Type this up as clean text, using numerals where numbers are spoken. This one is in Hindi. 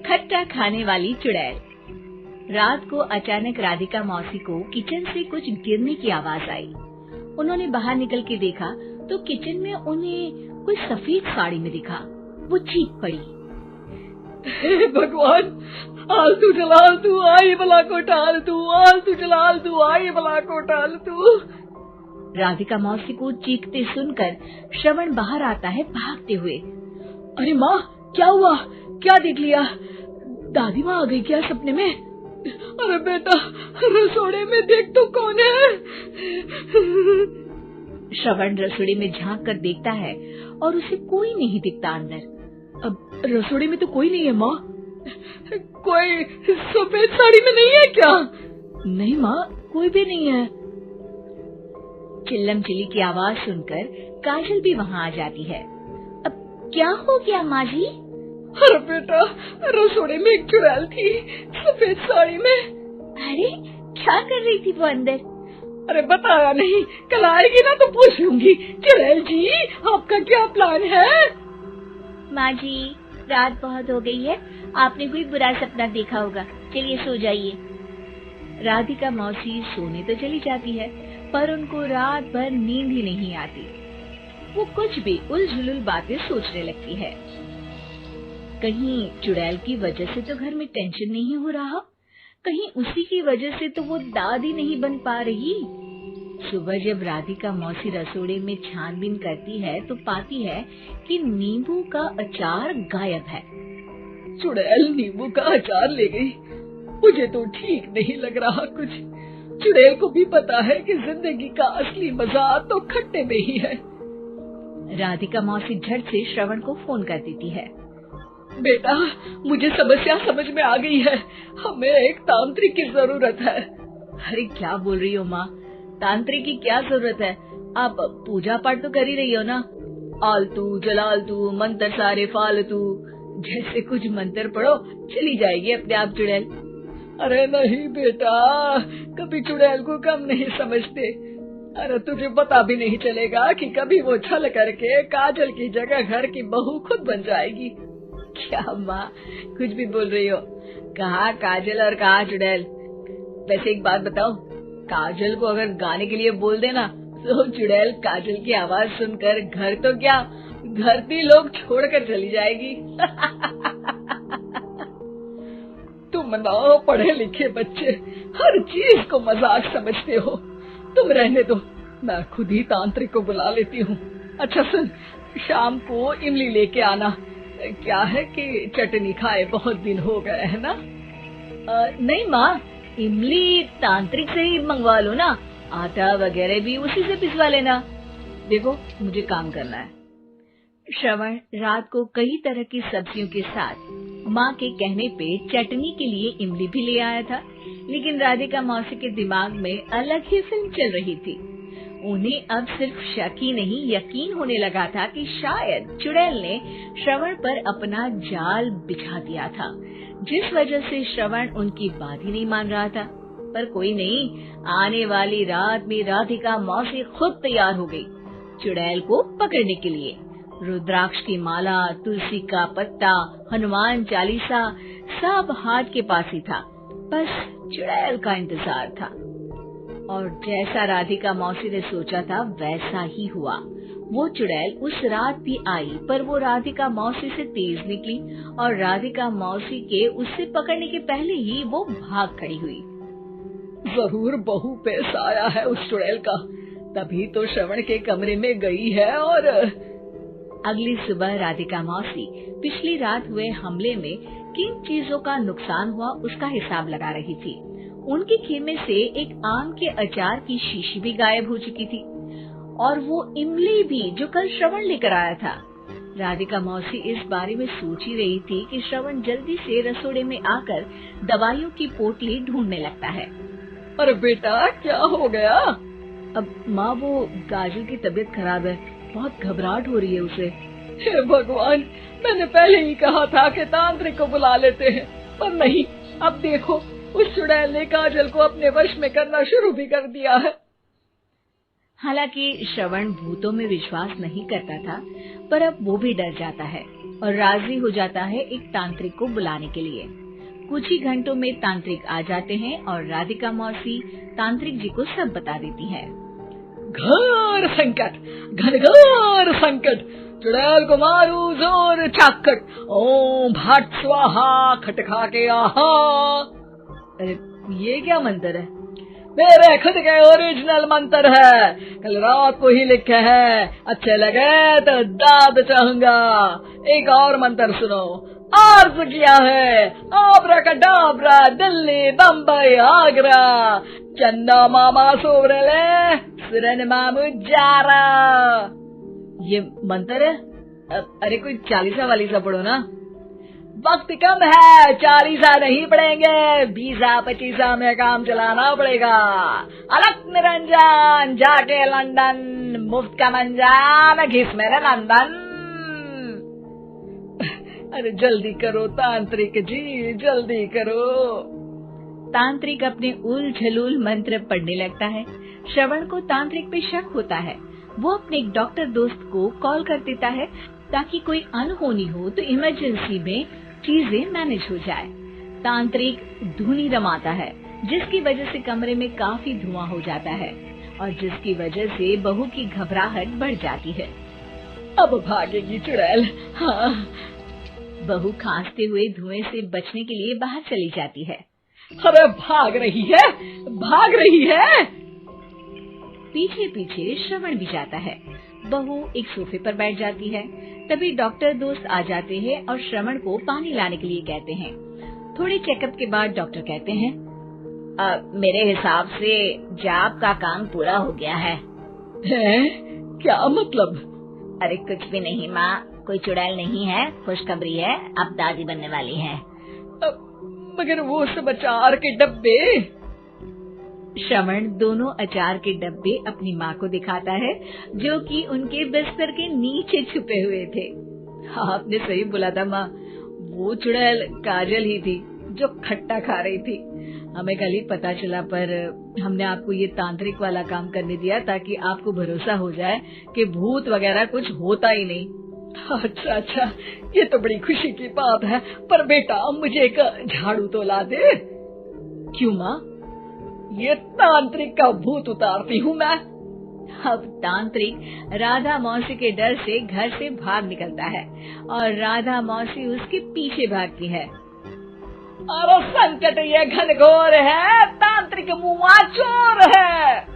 खट्टा खाने वाली चुड़ैल। रात को अचानक राधिका मौसी को किचन से कुछ गिरने की आवाज आई। उन्होंने बाहर निकल के देखा तो किचन में उन्हें कोई सफेद साड़ी में दिखा। वो चीख पड़ी, हे भगवान, आलतू जलाल तू आई बला को टाल तू, आलतू जलाल तू आई बला को टाल तू। राधिका मौसी को चीखते सुनकर श्रवण बाहर आता है भागते हुए। अरे माँ, क्या हुआ? क्या देख लिया? दादी माँ आ गई क्या सपने में? अरे बेटा, रसोड़े में देख तो कौन है? श्रवण रसोड़ी में झांक कर देखता है और उसे कोई नहीं दिखता अंदर। अब रसोड़ी में तो कोई नहीं है माँ। कोई सफेद साड़ी में नहीं है क्या? नहीं माँ, कोई भी नहीं है। चिल्लम चिल्ली की आवाज सुनकर काजल भी वहाँ आ जाती है। अब क्या हो गया माँ जी? अरे बेटा, रसोड़े में एक चुड़ैल थी सफेद साड़ी में। अरे क्या कर रही थी वो अंदर? अरे बताया नहीं, कल आएगी ना तो पूछ लूंगी। चुड़ैल जी, आपका क्या प्लान है? माँ जी, रात बहुत हो गई है, आपने कोई बुरा सपना देखा होगा, चलिए सो जाइए। राधिका मौसी सोने तो चली जाती है पर उनको रात भर नींद ही नहीं आती। वो कुछ भी उलझुल बातें सोचने लगती है। कहीं चुड़ैल की वजह से तो घर में टेंशन नहीं हो रहा, कहीं उसी की वजह से तो वो दादी नहीं बन पा रही। सुबह जब राधिका मौसी रसोड़े में छानबीन करती है तो पाती है कि नींबू का अचार गायब है। चुड़ैल नींबू का अचार ले गई, मुझे तो ठीक नहीं लग रहा कुछ। चुड़ैल को भी पता है कि जिंदगी का असली मजा तो खट्टे में ही है। राधिका मौसी झट से श्रवण को फोन कर देती है। बेटा, मुझे समस्या समझ में आ गई है, हमें एक तांत्रिक की जरूरत है। अरे क्या बोल रही हो माँ, तांत्रिक की क्या जरूरत है? आप पूजा पाठ तो कर ही रही हो ना। आलतू जलालतू मंत्र सारे फालतू जैसे कुछ मंत्र पढ़ो, चली जाएगी अपने आप चुड़ैल। अरे नहीं बेटा, कभी चुड़ैल को कम नहीं समझते। अरे तुझे पता भी नहीं चलेगा कि कभी वो छल करके काजल की जगह घर की बहू खुद बन जाएगी। क्या माँ, कुछ भी बोल रही हो? कहाँ काजल और कहाँ चुड़ैल? वैसे एक बात बताओ, काजल को अगर गाने के लिए बोल देना तो चुड़ैल काजल की आवाज सुनकर घर तो क्या धरती लोग छोड़कर चली जाएगी। तुम ना पढ़े लिखे बच्चे हर चीज को मजाक समझते हो। तुम रहने दो, मैं खुद ही तांत्रिक को बुला लेती हूँ। अच्छा सुन, शाम को इमली लेके आना। क्या है कि चटनी खाए बहुत दिन हो गए है ना? नहीं माँ, इमली तांत्रिक से ही मंगवा लो ना, आटा वगैरह भी उसी से पिसवा लेना। देखो मुझे काम करना है। श्रवण रात को कई तरह की सब्जियों के साथ माँ के कहने पे चटनी के लिए इमली भी ले आया था, लेकिन राधिका मौसी के दिमाग में अलग ही फिल्म चल रही थी। उन्हें अब सिर्फ शक ही नहीं यकीन होने लगा था कि शायद चुड़ैल ने श्रवण पर अपना जाल बिछा दिया था, जिस वजह से श्रवण उनकी बात ही नहीं मान रहा था। पर कोई नहीं, आने वाली रात में राधिका मौसी खुद तैयार हो गई चुड़ैल को पकड़ने के लिए। रुद्राक्ष की माला, तुलसी का पत्ता, हनुमान चालीसा सब हाथ के पास ही था, बस चुड़ैल का इंतजार था। और जैसा राधिका मौसी ने सोचा था वैसा ही हुआ। वो चुड़ैल उस रात भी आई, पर वो राधिका मौसी से तेज निकली और राधिका मौसी के उससे पकड़ने के पहले ही वो भाग खड़ी हुई। जरूर बहू पे साया है उस चुड़ैल का, तभी तो श्रवण के कमरे में गई है। और अगली सुबह राधिका मौसी पिछली रात हुए हमले में किन चीजों का नुकसान हुआ उसका हिसाब लगा रही थी। उनके खेमे से एक आम के अचार की शीशी भी गायब हो चुकी थी और वो इमली भी जो कल श्रवण लेकर आया था। राधिका मौसी इस बारे में सोच ही रही थी कि श्रवण जल्दी से रसोड़े में आकर दवाइयों की पोटली ढूंढने लगता है। अरे बेटा, क्या हो गया? अब माँ, वो काजल की तबीयत खराब है, बहुत घबराहट हो रही है उसे। हे भगवान, मैंने पहले ही कहा था कि तांत्रिक को बुला लेते हैं, पर नहीं। अब देखो, उस चुड़ैल ने काजल को अपने वश में करना शुरू भी कर दिया है। हालांकि श्रवण भूतों में विश्वास नहीं करता था, पर अब वो भी डर जाता है और राजी हो जाता है एक तांत्रिक को बुलाने के लिए। कुछ ही घंटों में तांत्रिक आ जाते हैं और राधिका मौसी तांत्रिक जी को सब बता देती है। घोर संकट, घनघोर संकट, चुड़ैल को मारू जोर चाकट, ओम भट स्वाहा खटखा के आहा। अरे ये क्या मंत्र है? मेरे खुद के ओरिजिनल मंत्र है, कल रात को ही लिखे हैं, अच्छे लगे तो दाद चाहूंगा। एक और मंत्र सुनो। अर्ज किया है आब्राकडाब्रा, दिल्ली बम्बई आगरा, चंदा मामा सोवरले सुरन मामू जारा। ये मंत्र है? अरे कोई 40 वालीसा पढ़ो ना। वक्त कम है, 40 नहीं पड़ेंगे, 20-25 में काम चलाना पड़ेगा। अलग निरंजन जाके लंदन, मुफ्त का मंजान घिस मेरे नंदन। अरे जल्दी करो तांत्रिक जी, जल्दी करो। तांत्रिक अपने उल झलूल मंत्र पढ़ने लगता है। श्रवण को तांत्रिक पे शक होता है। वो अपने एक डॉक्टर दोस्त को कॉल कर देता है ताकि कोई अनहोनी हो तो इमरजेंसी में चीजें मैनेज हो जाए। तांत्रिक धुनी रमाता है, जिसकी वजह से कमरे में काफी धुआं हो जाता है और जिसकी वजह से बहू की घबराहट बढ़ जाती है। अब भागेगी चुड़ैल। हाँ। बहू खांसते हुए धुएं से बचने के लिए बाहर चली जाती है। अरे भाग रही है, भाग रही है। पीछे पीछे श्रवण भी जाता है। बहू एक सोफे पर बैठ जाती है। तभी डॉक्टर दोस्त आ जाते हैं और श्रवण को पानी लाने के लिए कहते हैं। थोड़े चेकअप के बाद डॉक्टर कहते हैं, मेरे हिसाब से जाप का काम पूरा हो गया है। क्या मतलब? अरे कुछ भी नहीं माँ, कोई चुड़ैल नहीं है, खुशखबरी है, अब दादी बनने वाली है। मगर वो सब अचार के डब्बे। श्रवण दोनों अचार के डब्बे अपनी माँ को दिखाता है, जो कि उनके बिस्तर के नीचे छुपे हुए थे। आपने सही बोला था माँ, वो चुड़ैल काजल ही थी जो खट्टा खा रही थी। हमें कल ही पता चला, पर हमने आपको ये तांत्रिक वाला काम करने दिया ताकि आपको भरोसा हो जाए कि भूत वगैरह कुछ होता ही नहीं। अच्छा, ये तो बड़ी खुशी की बात है। पर बेटा मुझे एक झाड़ू तो ला दे। क्यों माँ? ये तांत्रिक का भूत उतारती हूँ मैं। अब तांत्रिक राधा मौसी के डर से घर से भाग निकलता है और राधा मौसी उसके पीछे भागती है। अरे संकट ये घनघोर है, तांत्रिक मुआ चोर है।